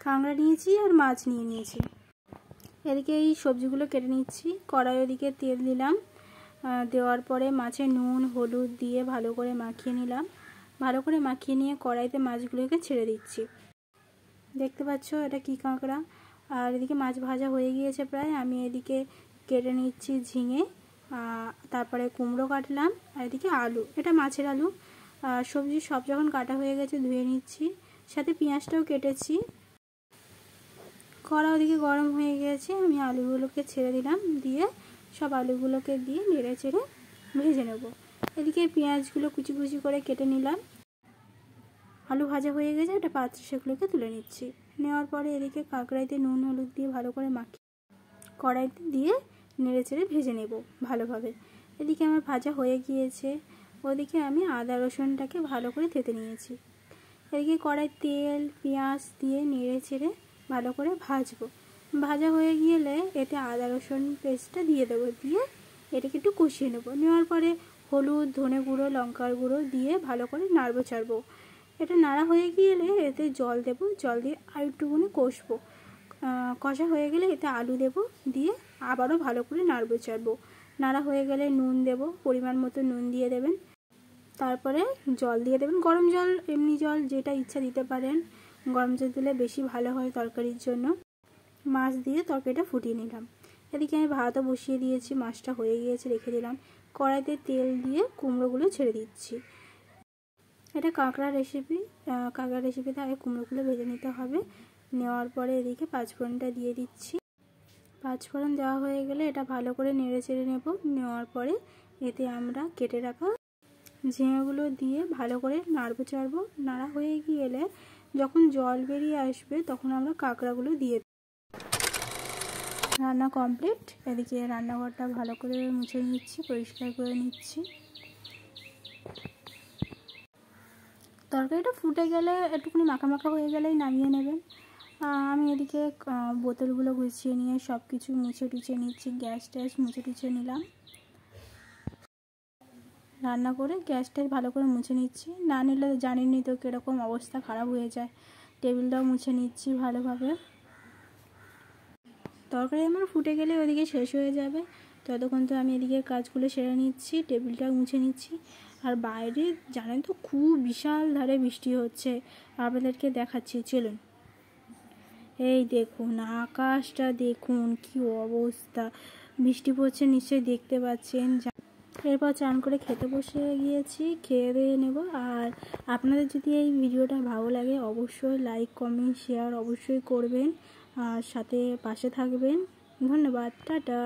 কাঁকড়া নিয়েছি আর মাছ নিয়েছি। এদিকে এই সবজিগুলো কেটে নিচ্ছি। কড়াই ওদিকে তেল দিলাম, দেওয়ার পরে মাছে নুন হলুদ দিয়ে ভালো করে মাখিয়ে নিলাম। ভালো করে মাখিয়ে নিয়ে কড়াইতে মাছগুলোকে ছেড়ে দিচ্ছি। দেখতে পাচ্ছ এটা কি কাঁকড়া। আর এদিকে মাছ ভাজা হয়ে গিয়েছে প্রায়। আমি এদিকে কেটে নিচ্ছি ঝিঙে, তারপরে কুমড়ো কাটলাম, আর এদিকে আলু, এটা মাছের আলু। সবজি সব যখন কাটা হয়ে গেছে ধুয়ে নিচ্ছি, সাথে পেঁয়াজটাও কেটেছি। কড়া ওদিকে গরম হয়ে গেছে, আমি আলুগুলোকে ছেড়ে দিলাম, দিয়ে সব আলুগুলোকে দিয়ে নেড়ে চেড়ে ভেজে নেব। এদিকে পেঁয়াজগুলো কুচি কুচি করে কেটে নিলাম। আলু ভাজা হয়ে গেছে, একটা পাত্রে সেগুলোকে তুলে নিচ্ছি। নেওয়ার পরে এদিকে কাঁকড়াইতে নুন হলুদ দিয়ে ভালো করে মাখিয়ে কড়াইতে দিয়ে নেড়ে চেড়ে ভেজে নেব ভালোভাবে। এদিকে আমার ভাজা হয়ে গিয়েছে। ওদিকে আমি আদা রসুনটাকে ভালো করে থেতে নিয়েছি। এদিকে কড়াই তেল পেঁয়াজ দিয়ে নেড়ে চেড়ে ভালো করে ভাজবো। ভাজা হয়ে গেলে এতে আদা রসুন পেস্টটা দিয়ে দেবো, দিয়ে এটাকে একটু কষিয়ে নেবো। নেওয়ার পরে হলুদ ধনে গুঁড়ো লঙ্কার গুঁড়ো দিয়ে ভালো করে নাড়বো চাড়বো। এটা নাড়া হয়ে গেলে এতে জল দেবো, জল দিয়ে আর একটুখানি কষবো। কষা হয়ে গেলে এতে আলু দেবো, দিয়ে আবারও ভালো করে নাড়বো চাড়বো। নাড়া হয়ে গেলে নুন দেবো, পরিমাণ মতো নুন দিয়ে দেবেন। তারপরে জল দিয়ে দেবেন, গরম জল এমনি জল যেটা ইচ্ছা দিতে পারেন। গরম জল দিলে বেশি ভালো হয় তরকারির জন্য। মাছ দিয়ে তরকারিটা ফুটিয়ে নিলাম। এদিকে আমি ভাতও বসিয়ে দিয়েছি, মাছটা হয়ে গিয়েছে রেখে দিলাম। কড়াইতে তেল দিয়ে কুমড়োগুলো ছেড়ে দিচ্ছি। এটা কাঁকড়া রেসিপি। কাঁকড়া রেসিপিতে আগে কুমড়োগুলো ভেজে নিতে হবে। নেওয়ার পরে এদিকে পাঁচফোড়নটা দিয়ে দিচ্ছি। পাঁচফোড়ন দেওয়া হয়ে গেলে এটা ভালো করে নেড়ে চেড়ে নেব। নেওয়ার পরে এতে আমরা কেটে রাখা ঝিঙেগুলো দিয়ে ভালো করে নাড়বো চাড়বো। নাড়া হয়ে গেলে যখন জল বেরিয়ে আসবে তখন আমরা কাঁকড়াগুলো দিয়ে রান্না কমপ্লিট। এদিকে রান্নাঘরটা ভালো করে মুছে নিচ্ছি, পরিষ্কার করে নিচ্ছি। তরকারিটা ফুটে গেলে একটুখানি মাখা মাখা হয়ে গেলেই নামিয়ে নেবেন। আমি এদিকে বোতলগুলো গুছিয়ে নিয়ে সব কিছু মুছে টুছে নিচ্ছি। গ্যাস ট্যাস মুছে টুছে নিলাম। রান্না করে গ্যাস ট্যাস ভালো করে মুছে নিচ্ছি, না নিলে জানিনি তো কীরকম অবস্থা খারাপ হয়ে যায়। টেবিলটাও মুছে নিচ্ছি ভালোভাবে। তরকারি আমার ফুটে গেলে ওদিকে শেষ হয়ে যাবে, ততক্ষণ তো আমি এদিকে কাজগুলো সেরে নিচ্ছি, টেবিলটাও মুছে নিচ্ছি। আর বাইরে জানেন তো খুব বিশাল ধারে বৃষ্টি হচ্ছে, আপনাদেরকে দেখাচ্ছি চলুন। এই দেখুন আকাশটা দেখুন কি অবস্থা, বৃষ্টি পড়ছে নিশ্চয়ই দেখতে পাচ্ছেন। এরপর চান করে খেতে বসে গিয়েছি, খেয়ে দিয়ে নেব। আর আপনাদের যদি এই ভিডিওটা ভালো লাগে অবশ্যই লাইক কমেন্ট শেয়ার অবশ্যই করবেন, আর সাথে পাশে থাকবেন। ধন্যবাদ, টাটা।